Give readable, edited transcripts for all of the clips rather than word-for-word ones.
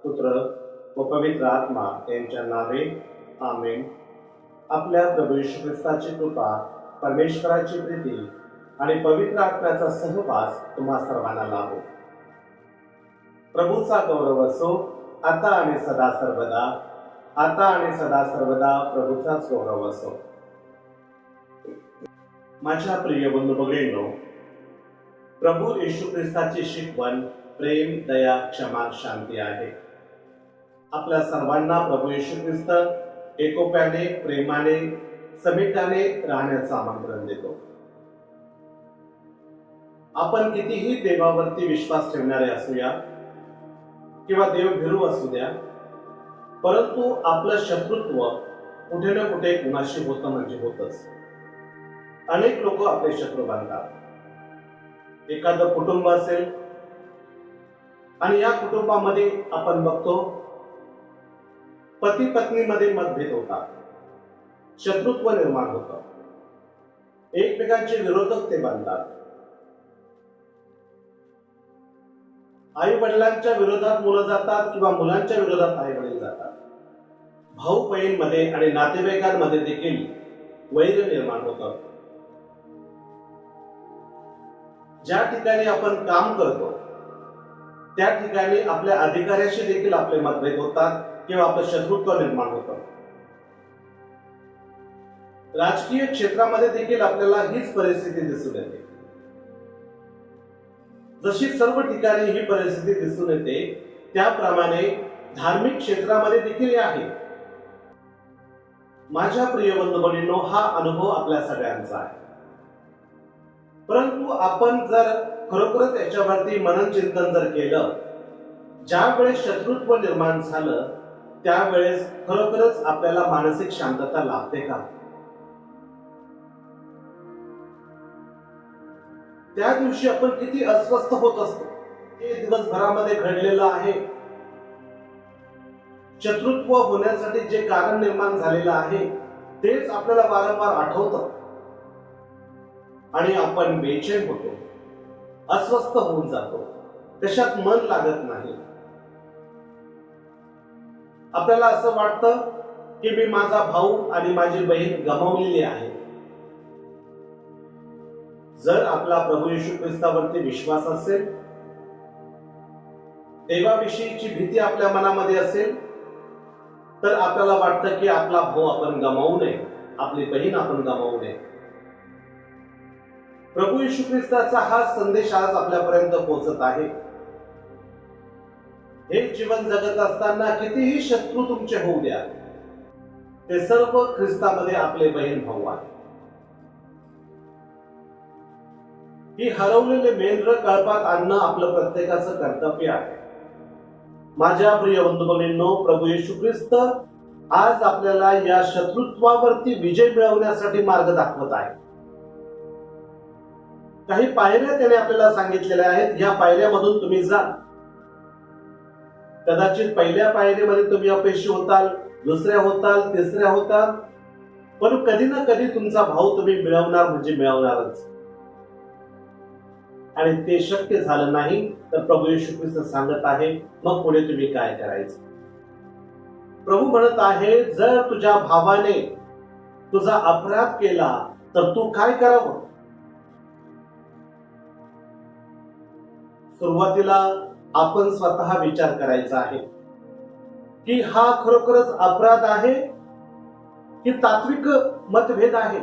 पुत्र व पवित्र आत्मा यांच्या नावे आमेन. आपल्या प्रभू येशू ख्रिस्ताची कृपा, परमेश्वराची प्रीती आणि पवित्र आत्म्याचा सहवास तुम्हा सर्वांना लाभो. प्रभूचा गौरव असो आता आणि सदा सर्वदा. आता आणि सदा सर्वदा प्रभूचाच गौरव असो. माझ्या प्रिय बंधू भगिनींनो, प्रभू येशू ख्रिस्ताची शिकवण प्रेम, दया, क्षमा, शांती आहे. आपल्या सर्वांना प्रभू येशू ख्रिस्त एकोप्याने, प्रेमाने, समेटाने राहण्याचं आमंत्रण देतो. आपण कितीही देवावरती विश्वास ठेवणारे असूया किंवा देवभिरू असू द्या, परंतु आपलं शत्रुत्व कुठे ना कुठे कुणाशी होतं म्हणजे होतच. अनेक लोक आपले शत्रू बनतात. एखादं कुटुंब असेल आणि या कुटुंबामध्ये आपण बघतो पती पत्नीमध्ये मतभेद होतात, शत्रुत्व निर्माण होतं, एकमेकांचे विरोधक ते बनतात. आई वडिलांच्या विरोधात मुलं जातात किंवा मुलांच्या विरोधात आई वडील जातात. भाऊ बहीणमध्ये आणि नातेवाईकांमध्ये देखील वैर निर्माण होतं. ज्या ठिकाणी आपण काम करतो त्या ठिकाणी आपल्या अधिकाऱ्याशी देखील आपले मतभेद होतात किंवा आपलं शत्रुत्व निर्माण होतं. राजकीय क्षेत्रामध्ये देखील आपल्याला हीच परिस्थिती दिसून येते. जशी सर्व ठिकाणी ही परिस्थिती दिसून येते त्याप्रमाणे धार्मिक क्षेत्रामध्ये देखील आहे. माझ्या प्रिय बंधू भगिनींनो, हा अनुभव आपल्या सगळ्यांचा आहे. परंतु आपण जर खरोखरच याच्यावरती मनन चिंतन जर केलं, ज्या वेळेस शत्रुत्व निर्माण झालं त्यावेळेस खरोखरच आपल्याला मानसिक शांतता लाभते का? त्या दिवशी आपण किती अस्वस्थ होत असतो. हे दिवसभरामध्ये घडलेलं आहे. शत्रुत्व होण्यासाठी जे कारण निर्माण झालेलं आहे तेच आपल्याला वारंवार आठवतं आणि आपण बेचैन होतो, अस्वस्थ होऊन जातो, कशात मन लागत नाही. आपल्याला असं वाटतं की मी माझा भाऊ आणि माझी बहीण गमावलेली आहे. जर आपला प्रभू येशू ख्रिस्तावरती विश्वास असेल, देवाविषयीची भीती आपल्या मनामध्ये असेल, तर आपल्याला वाटतं की आपला भाऊ आपण गमावू नये, आपली बहीण आपण गमावू नये. प्रभू येशू ख्रिस्ताचा हा संदेश आज आपल्यापर्यंत पोहोचत आहे. हे जीवन जगत असताना कितीही शत्रू तुमचे होऊ द्या, ते सर्व ख्रिस्तामध्ये आपले बहीण भाऊ आहे. ही हरवलेले मेंढर कळपात आणणं आपलं प्रत्येकाचं कर्तव्य आहे. माझ्या प्रिय बंधू भगिनींनो, प्रभू येशू ख्रिस्त आज आपल्याला या शत्रुत्वावरती विजय मिळवण्यासाठी मार्ग दाखवत आहे. काही पायऱ्या त्याने आपल्याला सांगितलेल्या आहेत. या पायऱ्यामधून तुम्ही जा. कदाचित पहिल्या पायरीमध्ये तुम्ही अपयशी होताल, दुसऱ्या होताल, तिसऱ्या होताल, पण कधी ना कधी तुमचा भाऊ तुम्ही मिळवणार म्हणजे मिळवणारच. आणि ते शक्य झालं नाही तर प्रभू येशू ख्रिस्त सांगत आहे, मग पुढे तुम्ही काय करायचं? प्रभू म्हणत आहे, जर तुझ्या भावाने तुझा अपराध केला तर तू काय करावं? सुरुवातीला आपण स्वतः विचार करायचा आहे की हा खरोखरच अपराध आहे की तात्विक मतभेद आहे.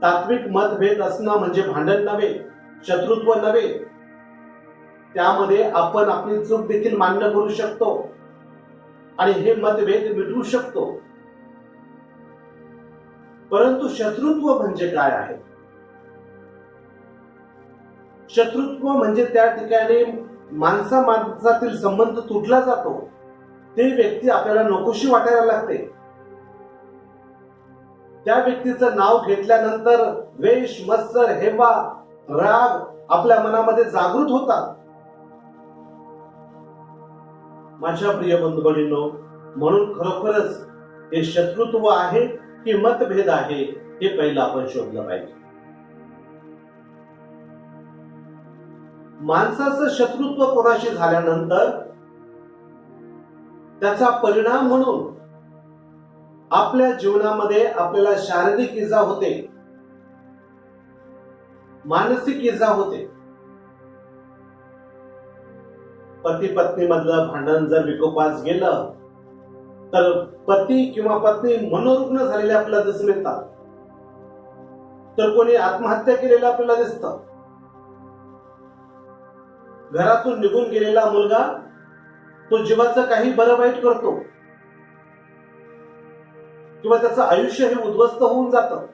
तात्विक मतभेद असणं म्हणजे भांडण नव्हे, शत्रुत्व नव्हे. त्यामध्ये आपण आपली चूक देखील मान्य करू शकतो आणि हे मतभेद मिटवू शकतो. परंतु शत्रुत्व म्हणजे काय आहे? शत्रुत्व म्हणजे त्या ठिकाणी माणसा माणसातील संबंध तुटला जातो. ती व्यक्ती आपल्याला नकोशी वाटायला लागते. त्या व्यक्तीचं नाव घेतल्यानंतर द्वेष, मत्सर, हेवा, राग आपल्या मनामध्ये जागृत होतात. माझ्या प्रिय बंधू भगिनींनो, म्हणून खरोखरच हे शत्रुत्व आहे की मतभेद आहे हे पहिलं आपण शोधलं पाहिजे. माणसाचं शत्रुत्व कोणाशी झाल्यानंतर त्याचा परिणाम म्हणून आपल्या जीवनामध्ये आपल्याला शारीरिक इजा होते, मानसिक इजा होते. पती पत्नी मधलं भांडण जर विकोपास गेलं तर पती किंवा पत्नी मनोरुग्ण झालेले आपल्याला दिसून येतात, तर कोणी आत्महत्या केलेलं आपल्याला दिसतं. घरातून निघून गेलेला मुलगा तो जीवाचं काही बरं वाईट करतो किंवा त्याचं आयुष्य हे उद्ध्वस्त होऊन जातं.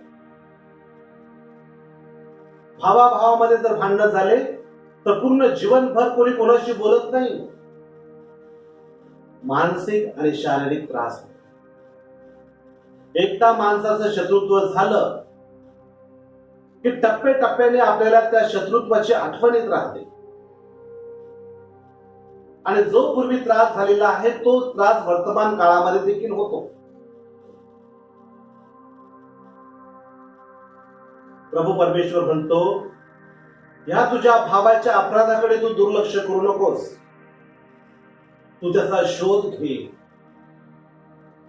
भावाभावामध्ये जर भांडण झाले तर पूर्ण जीवनभर कोणी कोणाशी बोलत नाही. मानसिक आणि शारीरिक त्रास. एकदा माणसाचं शत्रुत्व झालं की टप्प्याटप्प्याने आपल्याला त्या शत्रुत्वाची आठवण येत राहते आणि जो पूर्वी त्रास झालेला आहे तो त्रास वर्तमान काळामध्ये देखील होतो. प्रभू परमेश्वर म्हणतो, या तुझ्या भावाच्या अपराधाकडे तू दुर्लक्ष करू नकोस, तू त्याचा शोध घे.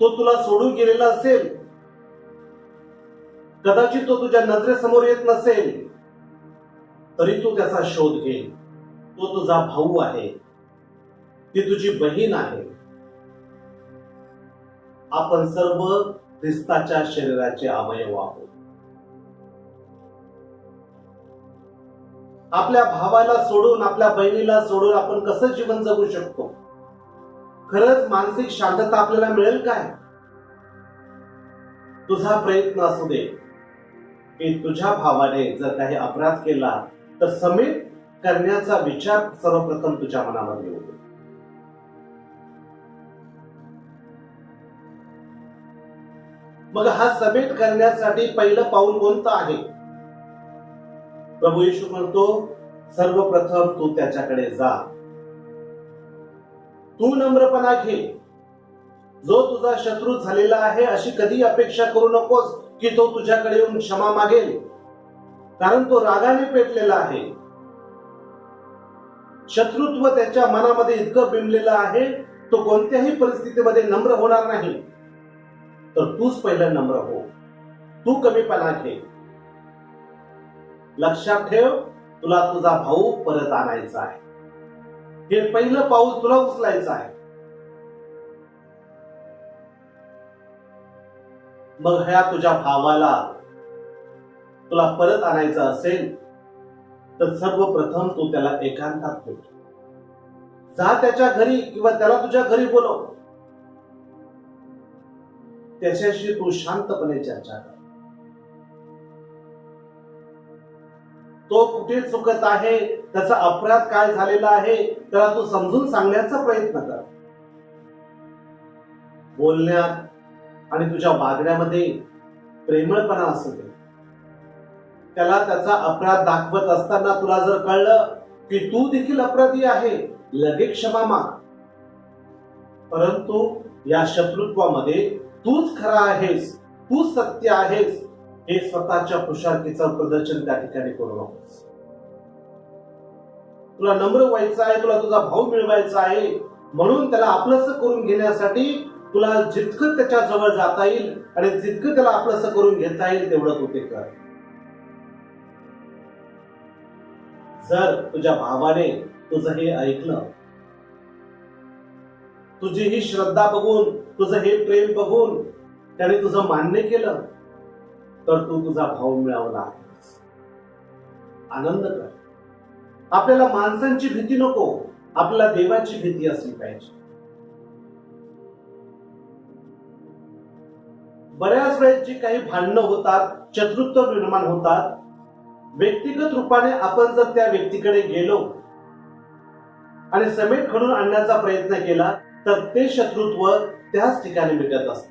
तो तुला सोडून गेलेला असेल, कदाचित तो तुझ्या नजरेसमोर येत नसेल, तरी तू त्याचा शोध घे. तो तुझा भाऊ आहे, ती तुझी बहीण आहे. आपण सर्व ख्रिस्ताच्या शरीराचे अवयव आहोत. आपल्या भावाला सोडून, आपल्या बहिणीला सोडून आपण कसं जीवन जगू शकतो? खरंच मानसिक शांतता आपल्याला मिळेल काय? तुझा प्रयत्न असू दे की तुझ्या भावाने जर काही अपराध केला तर समेट करण्याचा विचार सर्वप्रथम तुझ्या मनामध्ये येऊ दे. मग हा समेट करण्यासाठी पहिलं पाऊल कोणतं आहे? प्रभू येशू म्हणतो, सर्वप्रथम तू त्याच्याकडे जा, तू नम्रपणा घे. जो तुझा शत्रू झालेला आहे अशी कधी अपेक्षा करू नकोस की तो तुझ्याकडे येऊन क्षमा मागेल, कारण तो रागाने पेटलेला आहे. शत्रुत्व त्याच्या मनामध्ये इतकं बिंबलेलं आहे, तो कोणत्याही परिस्थितीमध्ये नम्र होणार नाही. तर तूच पहिलं नम्र हो, तू कमीपणा घे. लक्षात ठेव, तुला तुझा भाऊ परत आणायचा आहे. हे पहिलं पाऊल तुला उचलायचं आहे. मग ह्या तुझ्या भावाला तुला परत आणायचं असेल तर सर्वप्रथम तू त्याला एकांतात भेट. जा त्याच्या घरी किंवा त्याला तुझ्या घरी बोलव. त्याच्याशी तू शांतपणे चर्चा कर. तो कुठे चुकत आहे, त्याचा अपराध काय झालेला आहे, त्याला तू समजून सांगण्याचा प्रयत्न कर. बोलण्यात आणि तुझ्या वागण्यामध्ये प्रेमळपणा असू दे. त्याला त्याचा अपराध दाखवत असताना तुला जर कळलं की तू देखील अपराधी आहे, लगेच क्षमा माग. परंतु या शत्रुत्वामध्ये तूच खरा आहेस, तूच सत्य आहेस हे स्वतःच्या खुशालकीचं प्रदर्शन त्या ठिकाणी करू नकोस. तुला नम्र व्हायचं आहे, तुला तुझा भाऊ मिळवायचा आहे, म्हणून त्याला आपलंसं करून घेण्यासाठी तुला जितकं त्याच्या जवळ जाता येईल आणि जितकं त्याला आपलंसं करून घेता येईल तेवढं तू ते कर. जर तुझ्या भावाने तुझं हे ऐकलं, तुझी ही श्रद्धा बघून, तुझं हे प्रेम बघून त्याने तुझं मान्य केलं, तर तू तुझा भाऊ मिळवला आहेस. आनंद कर. आपल्याला माणसांची भीती नको, आपल्याला देवाची भीती असली पाहिजे. बऱ्याच वेळेस जी काही भांडणं होतात, शत्रुत्व निर्माण होतात, व्यक्तिगत रूपाने आपण जर त्या व्यक्तीकडे गेलो आणि समेट घडून आणण्याचा प्रयत्न केला तर ते शत्रुत्व त्याच ठिकाणी मिटत असतं.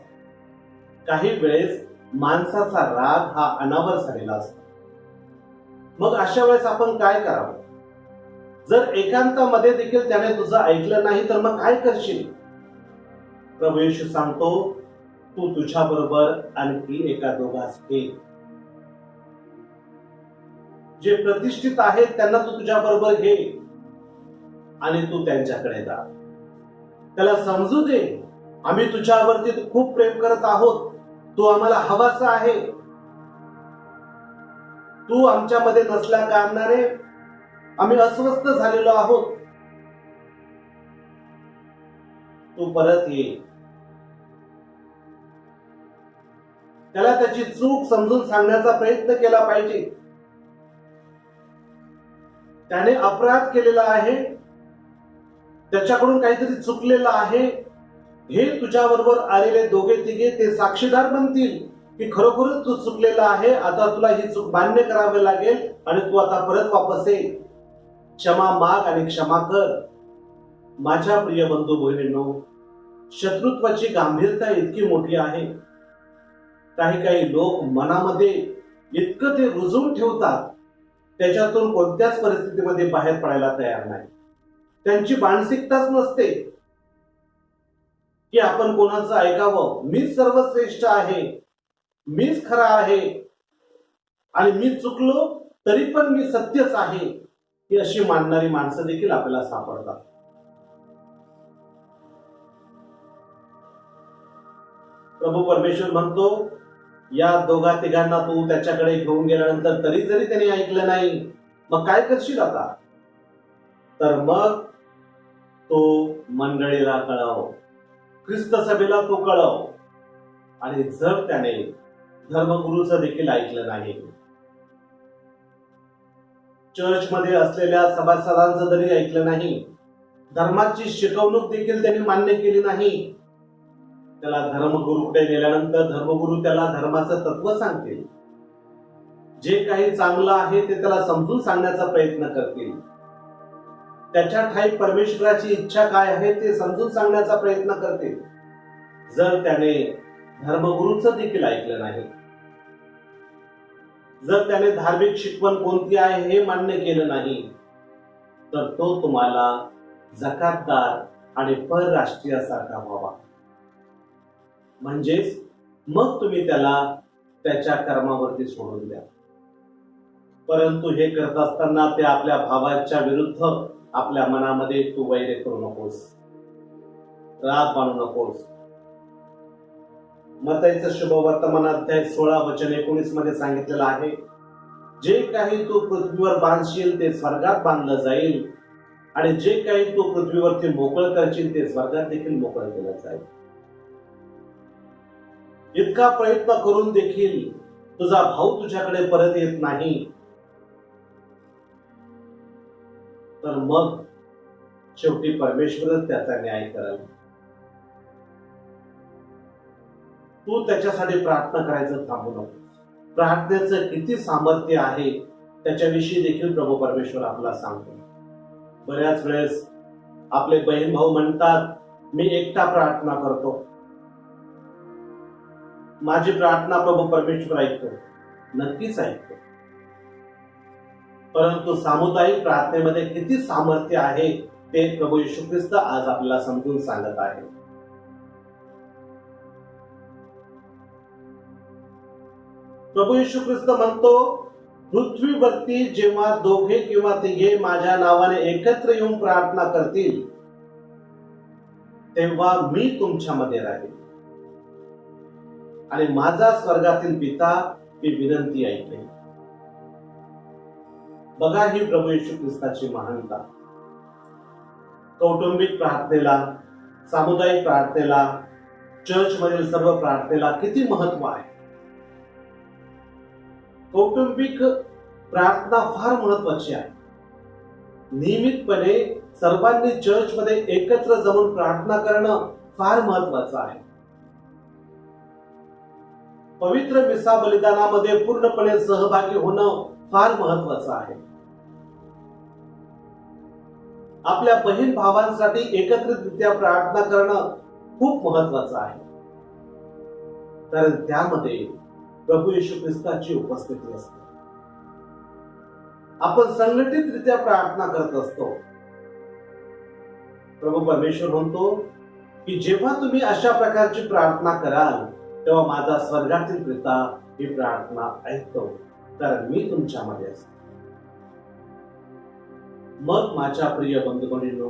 काही वेळेस माणसाचा राग हा अनावर झालेला असतो. मग अशा वेळेस आपण काय करावं? जर एकांतामध्ये देखील त्याने तुझं ऐकलं नाही तर मग काय करशील? प्रभू येशू सांगतो, तू तुझ्या बरोबर आणखी एका दोघास घे. जे प्रतिष्ठित आहेत त्यांना तू तुझ्या बरोबर घे आणि तू त्यांच्याकडे जा. त्याला समजू दे, आम्ही तुझ्यावरती खूप प्रेम करत आहोत, तू आम्हाला हवासा आहे, तू आमच्यामध्ये नसल्या कारणाने आम्ही अस्वस्थ झालेलो आहोत, तू परत ये. त्याला त्याची चूक समजून सांगण्याचा प्रयत्न केला पाहिजे. त्याने अपराध केलेला आहे, त्याच्याकडून काहीतरी चुकलेलं आहे, हे तुझ्या बरोबर आलेले दोघे तिघे ते साक्षीदार बनतील की खरोखरच तू चुकलेला आहे. आता तुला ही चूक मान्य करावी लागेल आणि तू आता परत वापस ये, क्षमा माग आणि क्षमा कर. माझ्या प्रिय बंधू बहिणींनो, शत्रुत्वाची गांभीर्यता इतकी मोठी आहे. काही लोक मनामध्ये इतकं ते रुजवून ठेवतात, त्याच्यातून कोणत्याच परिस्थितीमध्ये बाहेर पडायला तयार नाही. त्यांची मानसिकताच नसते की आपण कोणाचं ऐकावं. मीच सर्वश्रेष्ठ आहे, मीच खरा आहे आणि मी चुकलो तरी पण मी सत्यच आहे, ही अशी मानणारी माणसं देखील आपल्याला सापडतात. प्रभू परमेश्वर म्हणतो, या दोघा तिघांना तू त्याच्याकडे घेऊन गेल्यानंतर तरी जरी त्यांनी ऐकलं नाही, मग काय करशील आता? तर मग तो मंडळीला कळव, ख्रिस्त सभेला तो कळव. आणि जर त्याने धर्मगुरूचं देखील ऐकलं नाही, चर्चमध्ये असलेल्या सभासदांचं जरी ऐकलं नाही, धर्माची शिकवणूक देखील त्यांनी मान्य केली नाही, त्याला धर्मगुरूकडे नेल्यानंतर धर्मगुरू त्याला धर्माचं तत्व सांगतील. जे काही चांगलं आहे ते त्याला समजून सांगण्याचा प्रयत्न करतील. त्याच्या ठाई परमेश्वराची इच्छा काय आहे ते समजून सांगण्याचा प्रयत्न करतील. जर त्याने धर्मगुरूचं देखील ऐकलं नाही, जर त्याने धार्मिक शिकवण कोणती आहे हे मान्य केलं नाही, तर तो तुम्हाला जकातदार आणि परराष्ट्रीयासारखा व्हावा. म्हणजेच मग तुम्ही त्याला त्याच्या कर्मावरती सोडून द्या. परंतु हे करत असताना ते आपल्या भावाच्या विरुद्ध आपल्या मनामध्ये तू वैर करू नकोस, राग मानू नकोस. मत्तईचं शुभवर्तमान अध्याय 16 वचन 19 मध्ये सांगितलेलं आहे, जे काही तू पृथ्वीवर बांधशील ते स्वर्गात बांधलं जाईल आणि जे काही तू पृथ्वीवरती मोकळं करशील ते स्वर्गात देखील मोकळं केलं जाईल. इतका प्रयत्न करून देखील तुझा भाऊ तुझ्याकडे परत येत नाही, तर मग शेवटी परमेश्वरच त्याचा न्याय करेल. तू त्याच्यासाठी प्रार्थना करायचं थांबू नको. प्रार्थनेचं किती सामर्थ्य आहे त्याच्याविषयी देखील प्रभू परमेश्वर आपल्याला सांगतो. बऱ्याच वेळेस आपले बहीण भाऊ म्हणतात, मी एकटा प्रार्थना करतो, माझी प्रार्थना प्रभू परमेश्वर ऐकतो. नक्कीच ऐकतो, परंतु सामुदायिक प्रार्थनेमध्ये किती सामर्थ्य आहे ते प्रभू येशू ख्रिस्त आज आपल्याला समजून सांगत आहे. प्रभू येशू ख्रिस्त म्हणतो, पृथ्वीवरती जेव्हा दोघे किंवा तिघे माझ्या नावाने एकत्र येऊन प्रार्थना करतील, तेव्हा मी तुमच्यामध्ये राहील आणि माझा स्वर्गातील पिता ही विनंती ऐकेल. बघा ही प्रभू येशू ख्रिस्ताची महानता. कौटुंबिक प्रार्थनेला, सामुदायिक प्रार्थनेला, चर्च मधील सर्व प्रार्थनेला किती महत्व आहे. कौटुंबिक प्रार्थना फार महत्वाची आहे. नियमितपणे सर्वांनी चर्च मध्ये एकत्र जमून प्रार्थना करणं फार महत्वाचं आहे. पवित्र मिसा बलिदानामध्ये पूर्णपणे सहभागी होणं फार महत्वाचं आहे. आपल्या बहीण भावांसाठी एकत्रितरित्या प्रार्थना करणं खूप महत्वाचं आहे, कारण त्यामध्ये प्रभू येशू ख्रिस्ताची उपस्थिती असते. आपण संघटितरित्या प्रार्थना करत असतो. प्रभू परमेश्वर म्हणतो की जेव्हा तुम्ही अशा प्रकारची प्रार्थना कराल तेव्हा माझा स्वर्गातील पिता ही प्रार्थना ऐकतो, कारण मी तुमच्यामध्ये असतो. मग माझ्या प्रिय बंधूभगिनींनो,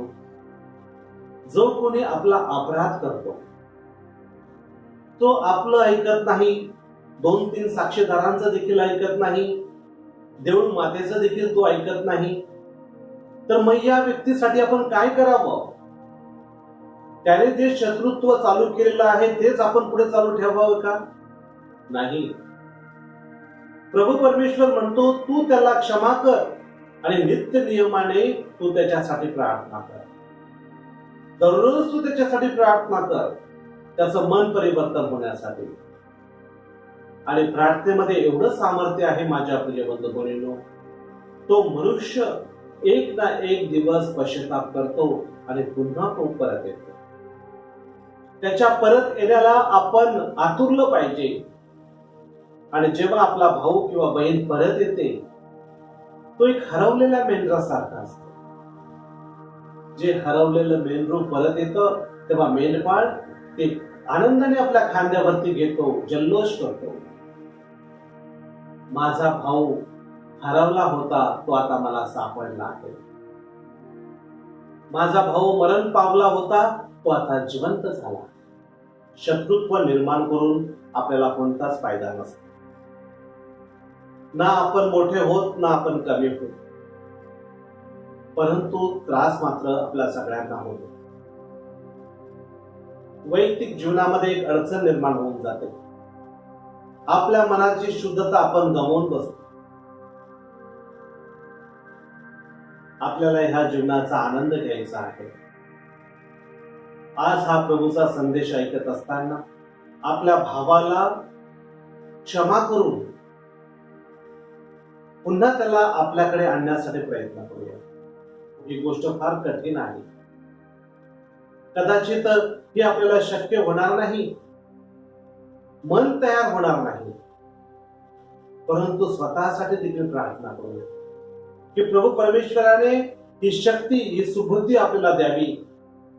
जो कोणी आपला अपराध करतो तो आपलं ऐकत नाही, 2-3 साक्षीदारांचं देखील ऐकत नाही, देऊळ मातेचं देखील तो ऐकत नाही, तर मग या व्यक्तीसाठी आपण काय करावं? त्याने जे शत्रुत्व चालू केलेलं आहे तेच आपण पुढे चालू ठेवावं का? नाही. प्रभू परमेश्वर म्हणतो, तू त्याला क्षमा कर आणि नित्य नियमाने तू त्याच्यासाठी प्रार्थना कर. दररोज तू त्याच्यासाठी प्रार्थना कर, त्याचं मन परिवर्तन होण्यासाठी. आणि प्रार्थनेमध्ये एवढं सामर्थ्य आहे माझ्या प्रिय बंधूभगिनींनो, तो मनुष्य एक ना एक दिवस पश्चाताप करतो आणि पुन्हा तो परत येतो. त्याच्या परत येण्याला आपण आतुरलं पाहिजे. आणि जेव्हा आपला भाऊ किंवा बहीण परत येते, तो एक हरवलेल्या मेंढरासारखा असतो. जे हरवलेलं मेंढरू परत येतं तेव्हा मेंढपाळ ते आनंदाने आपल्या खांद्यावरती घेतो, जल्लोष करतो. माझा भाऊ हरवला होता, तो आता मला सापडला आहे. माझा भाऊ मरण पावला होता, तो आता जिवंत झाला. शत्रुत्व निर्माण करून आपल्याला कोणताच फायदा नसतो. ना आपण मोठे होत, ना आपण कमी होत, परंतु त्रास मात्र आपल्या सगळ्यांना होतो. वैयक्तिक जीवनामध्ये एक अडचण निर्माण होऊन जाते. आपल्या मनाची शुद्धता आपण गमावून बसतो. आपल्याला ह्या जीवनाचा आनंद घ्यायचा आहे. आज हा प्रभूचा संदेश ऐकत असताना आपल्या भावाला क्षमा करून पुन्हा त्याला आपल्याकडे आणण्यासाठी प्रयत्न करूया. ही गोष्ट फार कठीण आहे. कदाचित ही आपल्याला शक्य होणार नाही, मन तयार होणार नाही, परंतु स्वतःसाठी देखील प्रार्थना करूया की प्रभू परमेश्वराने ही शक्ती, ही सुबुद्धी आपल्याला द्यावी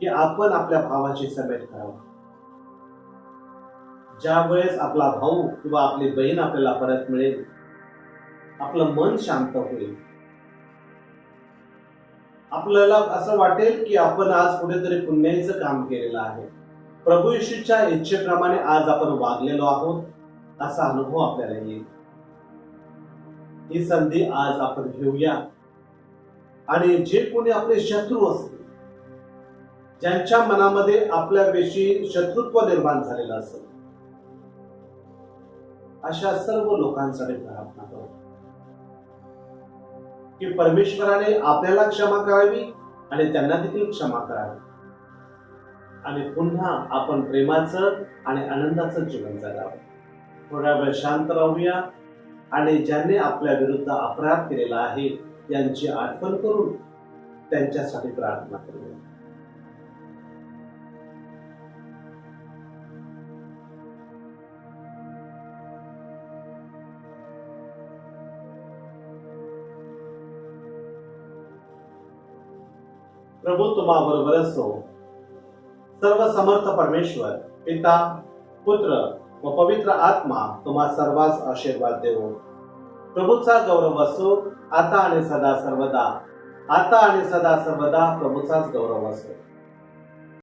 की आपण आपल्या भावाची समेट करावी. ज्या वेळेस आपला भाऊ किंवा आपली बहीण आपल्याला परत मिळेल, आपलं मन शांत होईल. आपल्याला असं वाटेल की आपण आज कुठेतरी पुण्याचं काम केलेलं आहे. प्रभू येशूच्या इच्छेप्रमाणे आज आपण वागलेलो आहोत, असा अनुभव आपल्याला येईल. ही संधी आज आपण घेऊया. आणि जे कोणी आपले शत्रू असतील, ज्यांच्या मनामध्ये आपल्याविषयी शत्रुत्व निर्माण झालेलं असेल, अशा सर्व लोकांसाठी प्रार्थना करू की परमेश्वराने आपल्याला क्षमा करावी आणि त्यांना देखील क्षमा करावी. आणि पुन्हा आपण प्रेमाचं आणि आनंदाचं जीवन जगावं. थोड्या वेळ शांत राहूया आणि ज्यांनी आपल्या विरुद्ध अपराध केलेला आहे यांची आठवण करून त्यांच्यासाठी प्रार्थना करूया. प्रभू तुम्हा बरोबर असो. सर्व समर्थ परमेश्वर पिता, पुत्र व पवित्र आत्मा तुम्हा सर्वांस आशीर्वाद देवो. प्रभूचा गौरव असो आता आणि सदा सर्वदा. आता आणि सदा सर्वदा प्रभूचाच गौरव असो.